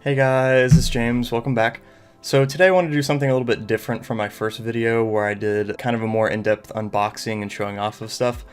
Hey guys, it's James, welcome back. So today I want to do something a little bit different from my first video where I did kind of a more in-depth unboxing and showing off of stuff.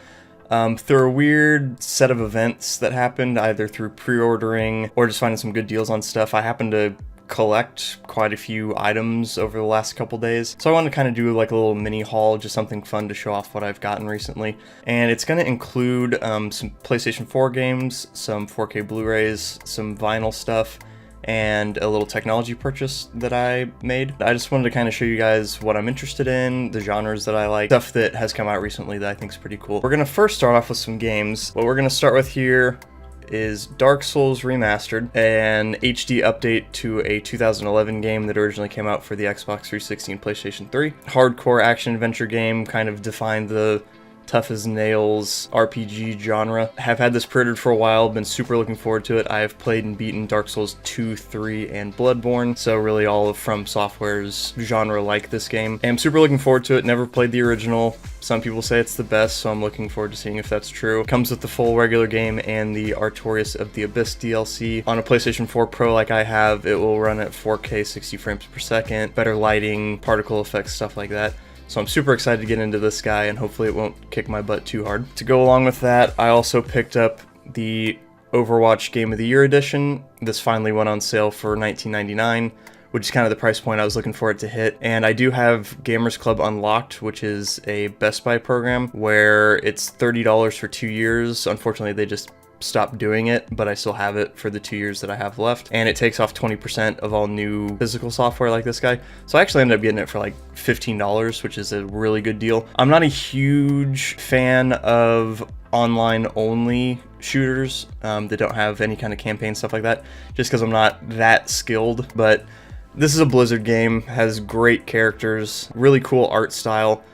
Through a weird set of events that happened, either through pre-ordering or just finding some good deals on stuff, I happened to collect quite a few items over the last couple days. So I want to kind of do like a little mini haul, just something fun to show off what I've gotten recently. And it's going to include some PlayStation 4 games, some 4K Blu-rays, some vinyl stuff, and a little technology purchase that I made. I just wanted to kind of show you guys what I'm interested in, the genres that I like, stuff that has come out recently that I think is pretty cool. We're going to first start off with some games. What we're going to start with here is Dark Souls Remastered, an HD update to a 2011 game that originally came out for the Xbox 360 and PlayStation 3. Hardcore action-adventure game, kind of defined the tough as nails RPG genre. Have had this pre-ordered for a while, been super looking forward to it. I have played and beaten Dark Souls 2, 3, and Bloodborne, so really all of From Software's genre like this game. I'm super looking forward to it. Never played the original. Some people say it's the best, so I'm looking forward to seeing if that's true. Comes with the full regular game and the Artorias of the Abyss DLC. On a PlayStation 4 Pro like I have, it will run at 4K 60 frames per second, better lighting, particle effects, stuff like that. So I'm super excited to get into this guy, and hopefully it won't kick my butt too hard. To go along with that, I also picked up the Overwatch Game of the Year edition. This finally went on sale for $19.99, which is kind of the price point I was looking for it to hit. And I do have Gamers Club Unlocked, which is a Best Buy program where it's $30 for 2 years. Unfortunately, they just stopped doing it, but I still have it for the 2 years that I have left, and it takes off 20% of all new physical software like this guy. So I actually ended up getting it for like $15, which is a really good deal. I'm not a huge fan of online only shooters that don't have any kind of campaign, stuff like that, just because I'm not that skilled, but this is a Blizzard game, has great characters, really cool art style,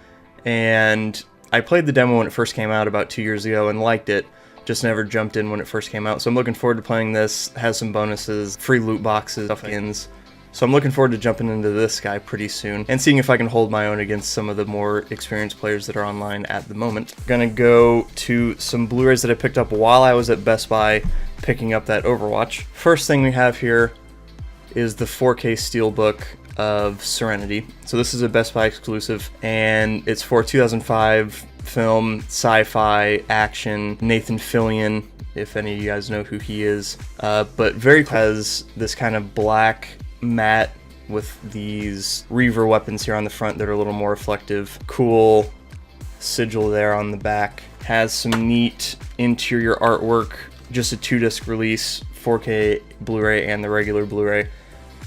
and I played the demo when it first came out about 2 years ago and liked it. Just never jumped in when it first came out, so I'm looking forward to playing this. Has some bonuses, free loot boxes, stuff skins. So I'm looking forward to jumping into this guy pretty soon and seeing if I can hold my own against some of the more experienced players that are online at the moment. Gonna go to some Blu-rays that I picked up while I was at Best Buy picking up that Overwatch. First thing we have here is the 4K Steelbook of Serenity. So this is a Best Buy exclusive, and it's for 2005 film, sci-fi, action, Nathan Fillion, if any of you guys know who he is. But very cool. Has this kind of black matte with these Reaver weapons here on the front that are a little more reflective. Cool sigil there on the back. Has some neat interior artwork. Just a 2-disc release, 4K Blu-ray and the regular Blu-ray,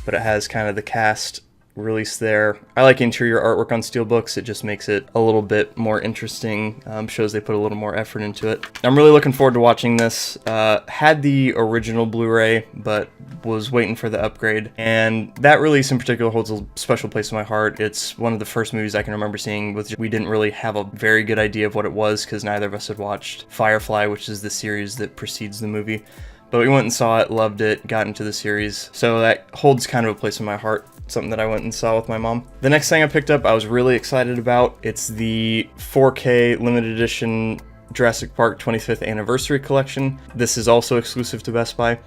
but it has kind of the cast release there. I like interior artwork on steelbooks. It just makes it a little bit more interesting. Shows they put a little more effort into it. I'm really looking forward to watching this. Had the original Blu-ray, but was waiting for the upgrade. And that release in particular holds a special place in my heart. It's one of the first movies I can remember seeing with we didn't really have a very good idea of what it was because neither of us had watched Firefly, which is the series that precedes the movie. But we went and saw it, loved it, got into the series. So that holds kind of a place in my heart. Something that I went and saw with my mom. The next thing I picked up I was really excited about. It's the 4K limited edition Jurassic Park 25th Anniversary Collection. This is also exclusive to Best Buy.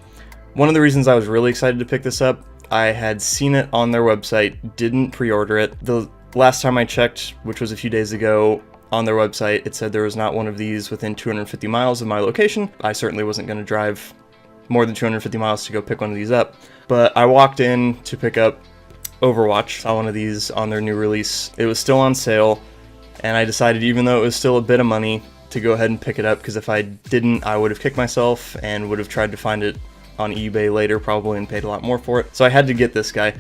One of the reasons I was really excited to pick this up, I had seen it on their website, didn't pre-order it. The last time I checked, which was a few days ago, on their website, it said there was not one of these within 250 miles of my location. I certainly wasn't going to drive more than 250 miles to go pick one of these up. But I walked in to pick up Overwatch, saw one of these on their new release. It was still on sale, and I decided, even though it was still a bit of money, to go ahead and pick it up, because if I didn't, I would have kicked myself and would have tried to find it on eBay later probably and paid a lot more for it. So I had to get this guy.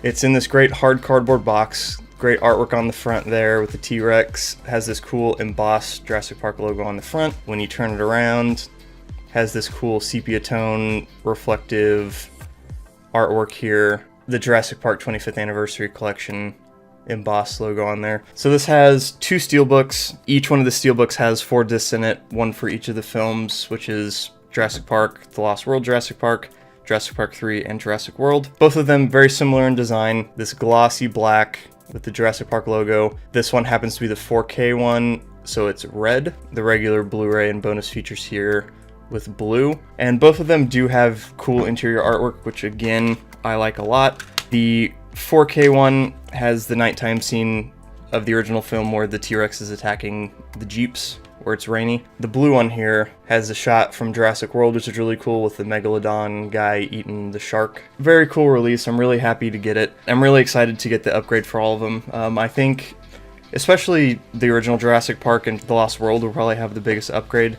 It's in this great hard cardboard box, great artwork on the front there with the T-Rex, has this cool embossed Jurassic Park logo on the front. When you turn it around, has this cool sepia tone reflective artwork here. The Jurassic Park 25th Anniversary Collection embossed logo on there. So this has 2 steelbooks. Each one of the steelbooks has 4 discs in it, one for each of the films, which is Jurassic Park, The Lost World Jurassic Park, Jurassic Park 3, and Jurassic World. Both of them very similar in design. This glossy black with the Jurassic Park logo. This one happens to be the 4K one, so it's red. The regular Blu-ray and bonus features here with blue. And both of them do have cool interior artwork, which again, I like a lot. The 4K one has the nighttime scene of the original film where the T-Rex is attacking the Jeeps, where it's rainy. The blue one here has a shot from Jurassic World, which is really cool, with the Megalodon guy eating the shark. Very cool release. I'm really happy to get it. I'm really excited to get the upgrade for all of them. I think especially the original Jurassic Park and The Lost World will probably have the biggest upgrade.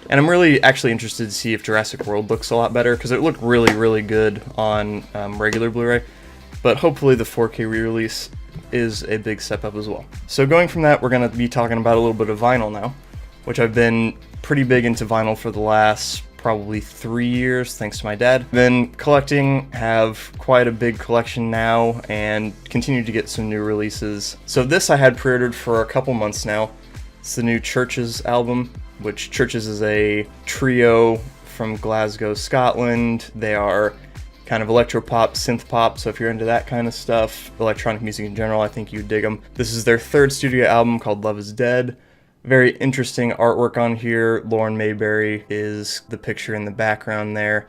And I'm really actually interested to see if Jurassic World looks a lot better, because it looked really, really good on regular Blu-ray. But hopefully the 4K re-release is a big step up as well. So going from that, we're going to be talking about a little bit of vinyl now, which I've been pretty big into vinyl for the last probably 3 years, thanks to my dad. Been collecting, have quite a big collection now, and continue to get some new releases. So this I had pre-ordered for a couple months now. It's the new Churches album, which Churches is a trio from Glasgow, Scotland. They are kind of electropop, synth pop, so if you're into that kind of stuff, electronic music in general, I think you'd dig them. This is their third studio album called Love is Dead. Very interesting artwork on here. Lauren Mayberry is the picture in the background there.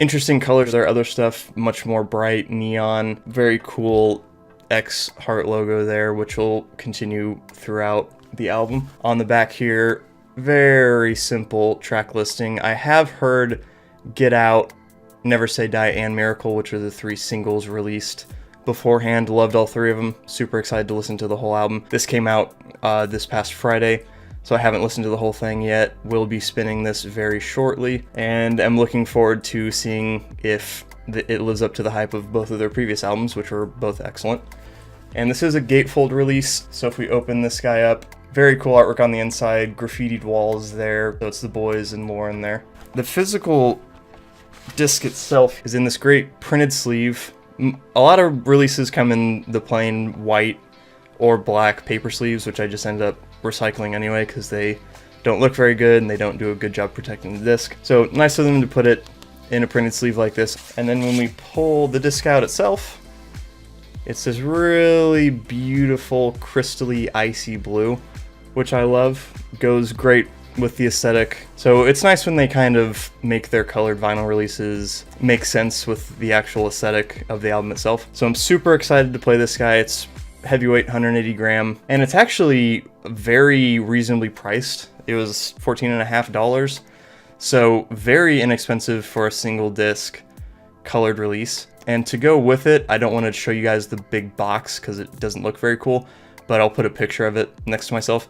Interesting colors. Their other stuff, much more bright, neon. Very cool X heart logo there, which will continue throughout the album. On the back here, very simple track listing. I have heard Get Out, Never Say Die, and Miracle, which are the 3 singles released beforehand. Loved all 3 of them. Super excited to listen to the whole album. This came out this past Friday, so I haven't listened to the whole thing yet. We'll be spinning this very shortly, and I'm looking forward to seeing if it lives up to the hype of both of their previous albums, which were both excellent. And this is a gatefold release, so if we open this guy up, very cool artwork on the inside, graffitied walls there, so it's the boys and Lauren there. The physical disc itself is in this great printed sleeve. A lot of releases come in the plain white or black paper sleeves, which I just end up recycling anyway because they don't look very good and they don't do a good job protecting the disc. So nice of them to put it in a printed sleeve like this. And then when we pull the disc out itself, it's this really beautiful crystally icy blue, which I love. Goes great with the aesthetic. So it's nice when they kind of make their colored vinyl releases make sense with the actual aesthetic of the album itself. So I'm super excited to play this guy. It's heavyweight, 180 gram, and it's actually very reasonably priced. It was $14.50, so very inexpensive for a single disc colored release. And to go with it, I don't want to show you guys the big box because it doesn't look very cool, but I'll put a picture of it next to myself.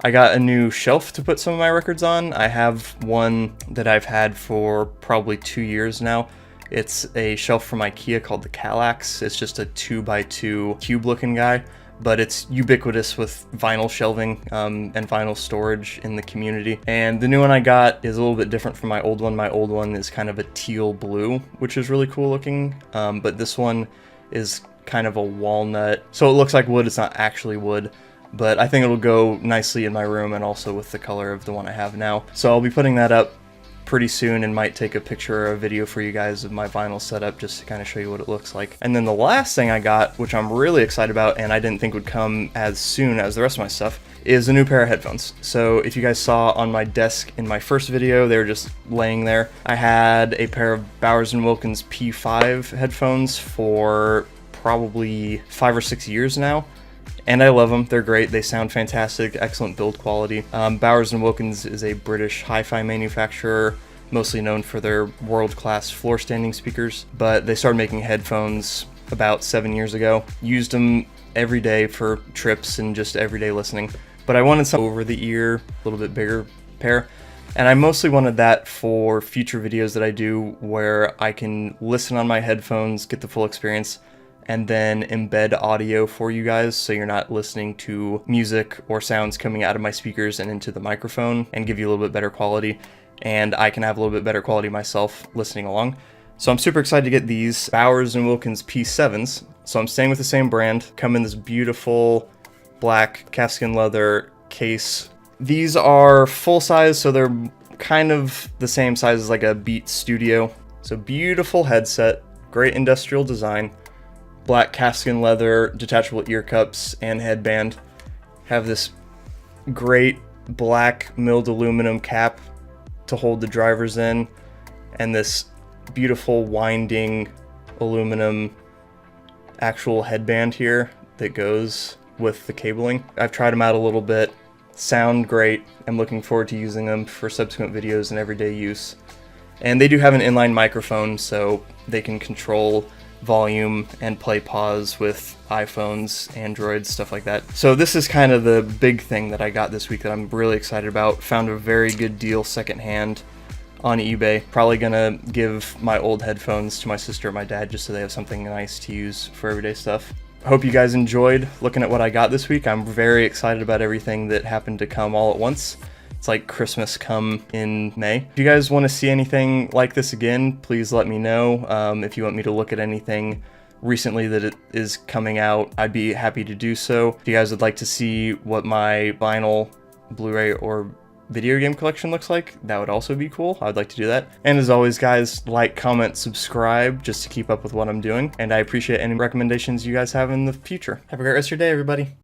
I got a new shelf to put some of my records on. I have one that I've had for probably 2 years now. It's a shelf from IKEA called the Kallax. It's just a 2x2 cube looking guy, but it's ubiquitous with vinyl shelving and vinyl storage in the community. And the new one I got is a little bit different from my old one. My old one is kind of a teal blue, which is really cool looking, but this one is kind of a walnut. So it looks like wood, it's not actually wood, but I think it'll go nicely in my room and also with the color of the one I have now. So I'll be putting that up pretty soon and might take a picture or a video for you guys of my vinyl setup just to kind of show you what it looks like. And then the last thing I got, which I'm really excited about and I didn't think would come as soon as the rest of my stuff, is a new pair of headphones. So if you guys saw on my desk in my first video, they were just laying there. I had a pair of Bowers & Wilkins P5 headphones for probably 5 or 6 years now. And I love them. They're great. They sound fantastic. Excellent build quality. Bowers & Wilkins is a British hi-fi manufacturer, mostly known for their world-class floor-standing speakers. But they started making headphones about 7 years ago. Used them every day for trips and just everyday listening. But I wanted some over-the-ear, a little bit bigger pair. And I mostly wanted that for future videos that I do where I can listen on my headphones, get the full experience, and then embed audio for you guys so you're not listening to music or sounds coming out of my speakers and into the microphone, and give you a little bit better quality, and I can have a little bit better quality myself listening along. So I'm super excited to get these Bowers & Wilkins P7s. So I'm staying with the same brand, come in this beautiful black calfskin leather case. These are full size, so they're kind of the same size as like a Beats Studio. So beautiful headset, great industrial design. Black calfskin leather, detachable ear cups, and headband. Have this great black milled aluminum cap to hold the drivers in, and this beautiful winding aluminum actual headband here that goes with the cabling. I've tried them out a little bit, sound great. I'm looking forward to using them for subsequent videos and everyday use. And they do have an inline microphone, so they can control volume and play pause with iPhones, Androids, stuff like that. So this is kind of the big thing that I got this week that I'm really excited about. Found a very good deal secondhand on eBay. Probably gonna give my old headphones to my sister or my dad just so they have something nice to use for everyday stuff. Hope you guys enjoyed looking at what I got this week. I'm very excited about everything that happened to come all at once. It's like Christmas come in May. If you guys want to see anything like this again, please let me know. If you want me to look at anything recently that it is coming out, I'd be happy to do so. If you guys would like to see what my vinyl, Blu-ray, or video game collection looks like, that would also be cool. I'd like to do that. And as always, guys, like, comment, subscribe just to keep up with what I'm doing. And I appreciate any recommendations you guys have in the future. Have a great rest of your day, everybody.